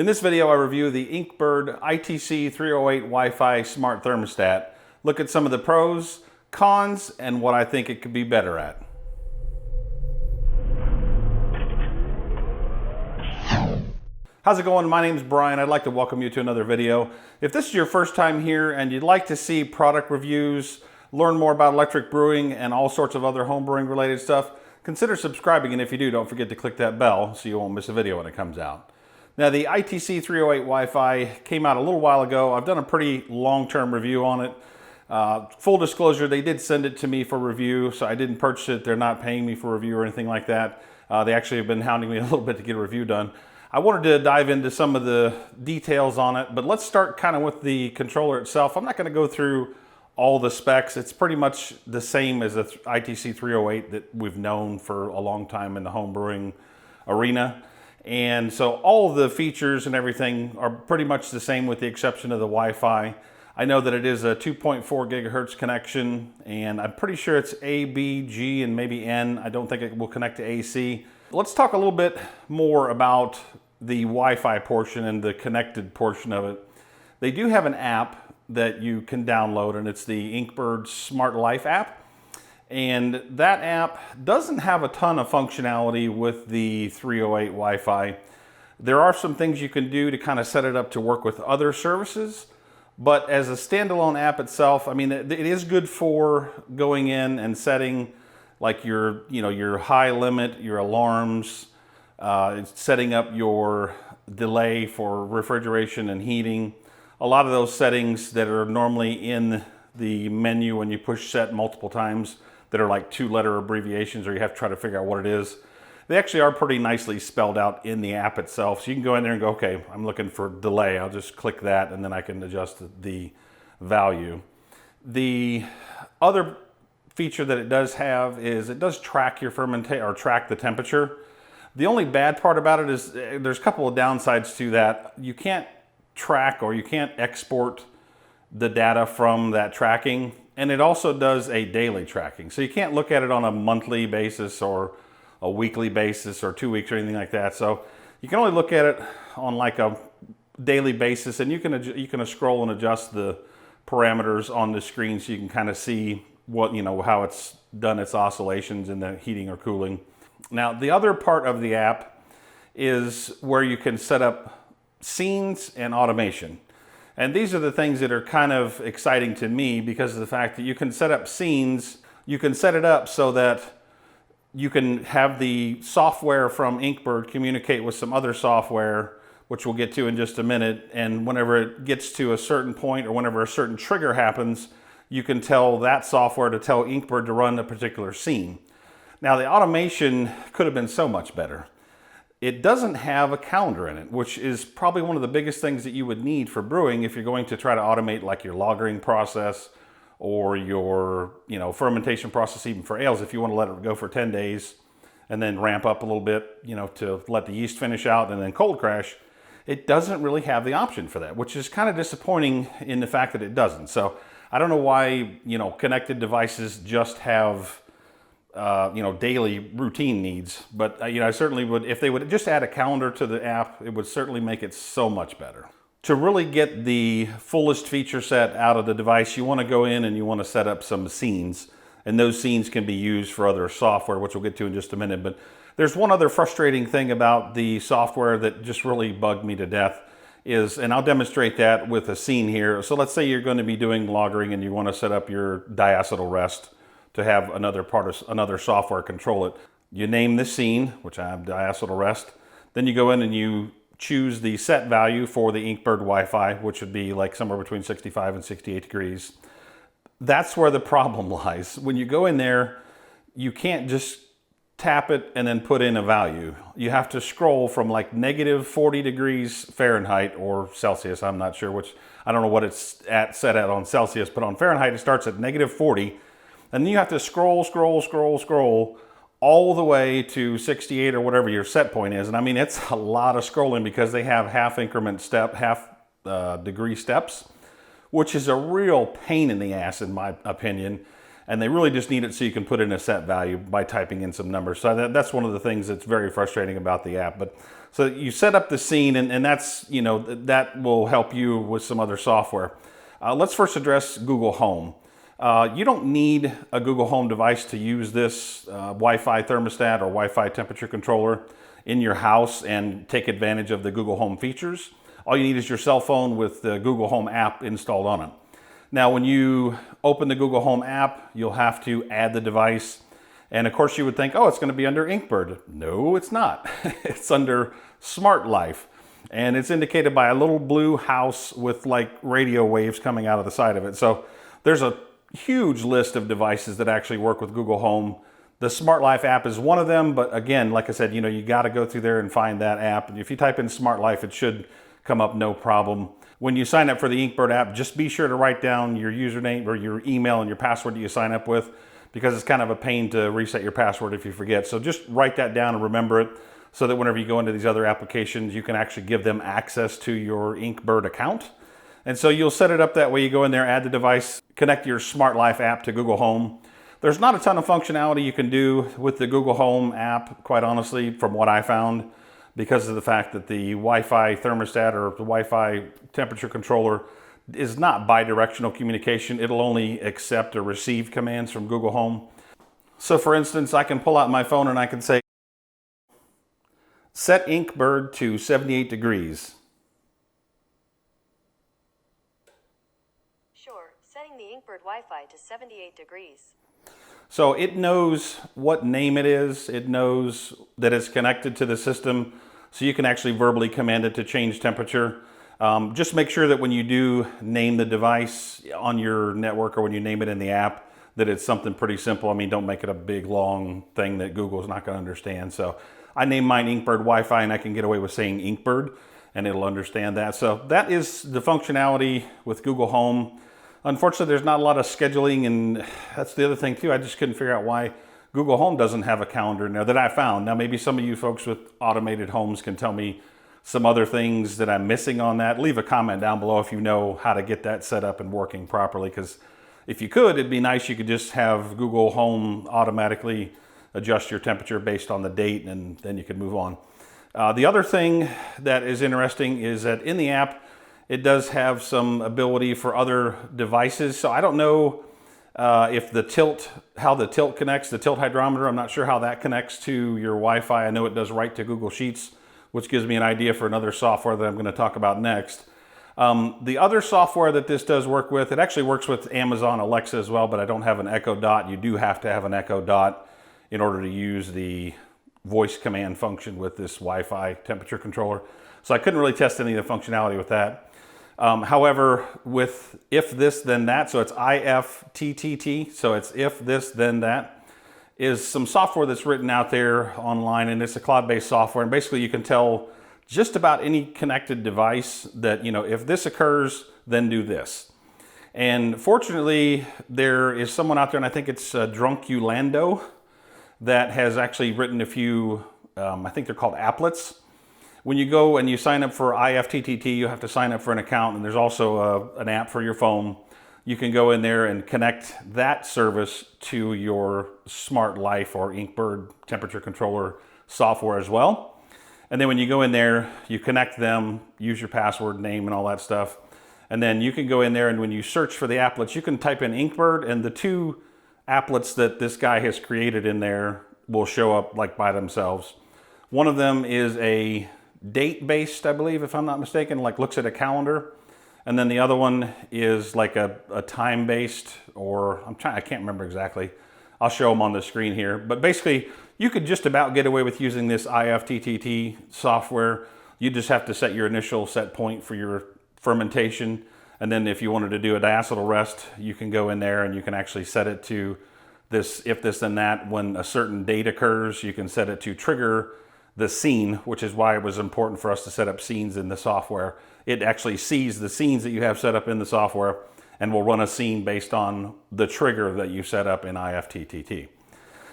In this video, I review the Inkbird ITC 308 Wi-Fi smart thermostat. Look at some of the pros, cons, and what I think it could be better at. How's it going? My name's Brian. I'd like to welcome you to another video. If this is your first time here and you'd like to see product reviews, learn more about electric brewing and all sorts of other homebrewing related stuff, consider subscribing, and if you do, don't forget to click that bell so you won't miss a video when it comes out. Now, the ITC 308 Wi-Fi came out a little while ago. I've done a pretty long-term review on it. Full disclosure, they did send it to me for review, so I didn't purchase it. They're not paying me for review or anything like that. They actually have been hounding me a little bit to get a review done. I wanted to dive into some of the details on it, but let's start kind of with the controller itself. I'm not going to go through all the specs. It's pretty much the same as the ITC 308 that we've known for a long time in the home brewing arena. And so all of the features and everything are pretty much the same with the exception of the Wi-Fi. I know that it is a 2.4 gigahertz connection, and I'm pretty sure it's A, B, G, and maybe N. I don't think it will connect to AC. Let's talk a little bit more about the Wi-Fi portion and the connected portion of it. They do have an app that you can download, and it's the Inkbird Smart Life app. And that app doesn't have a ton of functionality with the 308 Wi-Fi. There are some things you can do to kind of set it up to work with other services, but as a standalone app itself, I mean, it is good for going in and setting like your high limit, your alarms, setting up your delay for refrigeration and heating. A lot of those settings that are normally in the menu when you push set multiple times that are like 2-letter abbreviations, or you have to try to figure out what it is. They actually are pretty nicely spelled out in the app itself. So you can go in there and go, okay, I'm looking for delay. I'll just click that and then I can adjust the value. The other feature that it does have is it does track your fermentation, or track the temperature. The only bad part about it is there's a couple of downsides to that. You can't track, or you can't export the data from that tracking. And it also does a daily tracking. So you can't look at it on a monthly basis or a weekly basis or 2 weeks or anything like that. So you can only look at it on like a daily basis, and you can scroll and adjust the parameters on the screen so you can kind of see what, how it's done its oscillations in the heating or cooling. Now, the other part of the app is where you can set up scenes and automation. And these are the things that are kind of exciting to me because of the fact that you can set up scenes. You can set it up so that you can have the software from Inkbird communicate with some other software, which we'll get to in just a minute. And whenever it gets to a certain point, or whenever a certain trigger happens, you can tell that software to tell Inkbird to run a particular scene. Now, the automation could have been so much better. It doesn't have a calendar in it, which is probably one of the biggest things that you would need for brewing if you're going to try to automate like your lagering process or your fermentation process, even for ales. If you want to let it go for 10 days and then ramp up a little bit, to let the yeast finish out and then cold crash, it doesn't really have the option for that, which is kind of disappointing in the fact that it doesn't. So I don't know why connected devices just have daily routine needs, but I certainly would, if they would just add a calendar to the app, it would certainly make it so much better. To really get the fullest feature set out of the device, you want to go in and you want to set up some scenes, and those scenes can be used for other software, which we'll get to in just a minute. But there's one other frustrating thing about the software that just really bugged me to death is, and I'll demonstrate that with a scene here. So let's say you're going to be doing lagering and you want to set up your Diacetyl Rest to have another software control it. You name the scene, which I have Diacetyl Rest. Then you go in and you choose the set value for the Inkbird Wi-Fi, which would be like somewhere between 65 and 68 degrees. That's where the problem lies. When you go in there, you can't just tap it and then put in a value. You have to scroll from like negative 40 degrees Fahrenheit or Celsius. I'm not sure which, I don't know what it's set at on Celsius, but on Fahrenheit it starts at negative 40. And then you have to scroll all the way to 68 or whatever your set point is. And I mean, it's a lot of scrolling because they have half degree steps, which is a real pain in the ass in my opinion. and they really just need it so you can put in a set value by typing in some numbers. So that's one of the things that's very frustrating about the app. But so you set up the scene, and that's, you know, that will help you with some other software. Let's first address Google Home. You don't need a Google Home device to use this Wi-Fi thermostat or Wi-Fi temperature controller in your house and take advantage of the Google Home features. All you need is your cell phone with the Google Home app installed on it. Now, when you open the Google Home app, you'll have to add the device. And of course you would think, oh, it's going to be under Inkbird. No, it's not. It's under Smart Life. And it's indicated by a little blue house with like radio waves coming out of the side of it. So there's a huge list of devices that actually work with Google Home. The Smart Life app is one of them, but again, like I said, you know, you got to go through there and find that app. And if you type in Smart Life, it should come up no problem. When you sign up for the Inkbird app, just be sure to write down your username or your email and your password that you sign up with, because it's kind of a pain to reset your password if you forget. So just write that down and remember it, so that whenever you go into these other applications, you can actually give them access to your Inkbird account. And so you'll set it up that way. You go in there, add the device, connect your Smart Life app to Google Home. There's not a ton of functionality you can do with the Google Home app, quite honestly, from what I found, because of the fact that the Wi-Fi thermostat or the Wi-Fi temperature controller is not bi-directional communication. It'll only accept or receive commands from Google Home. So for instance, I can pull out my phone and I can say, set Inkbird to 78 degrees. Sure, setting the Inkbird Wi-Fi to 78 degrees. So it knows what name it is. It knows that it's connected to the system, so you can actually verbally command it to change temperature. Just make sure that when you do name the device on your network or when you name it in the app, that it's something pretty simple. I mean, don't make it a big, long thing that Google's not going to understand. So I named mine Inkbird Wi-Fi, and I can get away with saying Inkbird, and it'll understand that. So that is the functionality with Google Home. Unfortunately, there's not a lot of scheduling, and that's the other thing too. I just couldn't figure out why Google Home doesn't have a calendar in there that I found. Now, maybe some of you folks with automated homes can tell me some other things that I'm missing on that. Leave a comment down below if you know how to get that set up and working properly, because if you could, it'd be nice. You could just have Google Home automatically adjust your temperature based on the date, and then you could move on. The other thing that is interesting is that in the app, it does have some ability for other devices. So I don't know if how the tilt connects, the tilt hydrometer. I'm not sure how that connects to your Wi-Fi. I know it does write to Google Sheets, which gives me an idea for another software that I'm going to talk about next. The other software that this does work with, it actually works with Amazon Alexa as well, but I don't have an Echo Dot. You do have to have an Echo Dot in order to use the voice command function with this Wi-Fi temperature controller. So I couldn't really test any of the functionality with that. However, with if this then that, so it's IFTTT, so it's if this then that, is some software that's written out there online, and it's a cloud-based software, and basically you can tell just about any connected device that, you know, if this occurs, then do this. And fortunately, there is someone out there, and I think it's Drunkulando, that has actually written a few, I think they're called applets. When you go and you sign up for IFTTT, you have to sign up for an account, and there's also an app for your phone. You can go in there and connect that service to your Smart Life or Inkbird temperature controller software as well. And then when you go in there, you connect them, use your password, name, and all that stuff. And then you can go in there, and when you search for the applets, you can type in Inkbird, and the two applets that this guy has created in there will show up like by themselves. One of them is a date-based, I believe, if I'm not mistaken, like looks at a calendar. And then the other one is like a time-based, or I can't remember exactly. I'll show them on the screen here. But basically, you could just about get away with using this IFTTT software. You just have to set your initial set point for your fermentation. And then if you wanted to do a Diacetyl Rest, you can go in there and you can actually set it to this, if this then that. When a certain date occurs, you can set it to trigger the scene, which is why it was important for us to set up scenes in the software. It actually sees the scenes that you have set up in the software and will run a scene based on the trigger that you set up in IFTTT.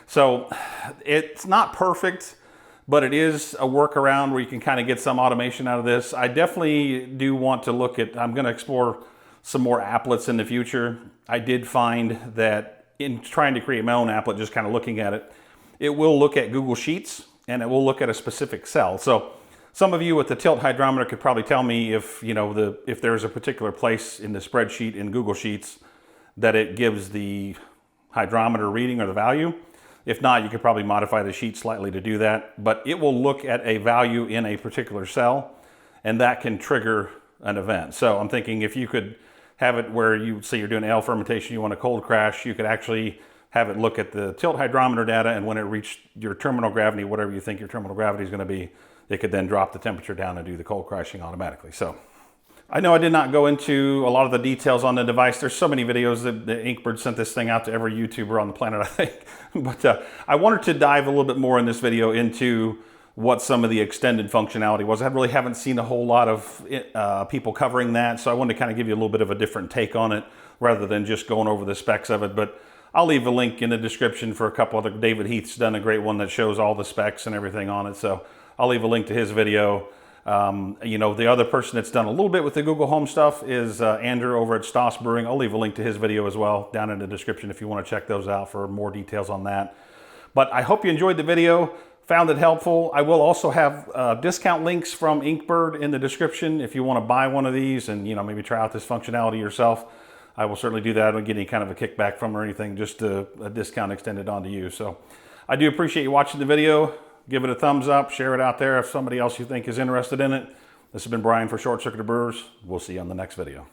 So it's not perfect, but it is a workaround where you can kind of get some automation out of this. I definitely do want to look at, I'm going to explore some more applets in the future. I did find that in trying to create my own applet, just kind of looking at it, it will look at Google Sheets and it will look at a specific cell. So some of you with the tilt hydrometer could probably tell me if, you know, if there's a particular place in the spreadsheet in Google Sheets that it gives the hydrometer reading or the value. If not, you could probably modify the sheet slightly to do that, but it will look at a value in a particular cell and that can trigger an event. So I'm thinking if you could have it where you say you're doing ale fermentation, you want a cold crash, you could actually have it look at the tilt hydrometer data, and when it reached your terminal gravity, whatever you think your terminal gravity is going to be, it could then drop the temperature down and do the cold crashing automatically. So I know I did not go into a lot of the details on the device. There's so many videos that Inkbird sent this thing out to every YouTuber on the planet, I think. But I wanted to dive a little bit more in this video into what some of the extended functionality was. I really haven't seen a whole lot of people covering that, so I wanted to kind of give you a little bit of a different take on it rather than just going over the specs of it. But I'll leave a link in the description for a couple other. David Heath's done a great one that shows all the specs and everything on it, so I'll leave a link to his video. You know, the other person that's done a little bit with the Google Home stuff is Andrew over at Stass Brewing. I'll leave a link to his video as well down in the description if you want to check those out for more details on that. But I hope you enjoyed the video, found it helpful. I will also have discount links from Inkbird in the description if you want to buy one of these and, you know, maybe try out this functionality yourself. I will certainly do that. I don't get any kind of a kickback from or anything, just a discount extended onto you. So I do appreciate you watching the video. Give it a thumbs up, share it out there if somebody else you think is interested in it. This has been Brian for Short Circuited Brewers. We'll see you on the next video.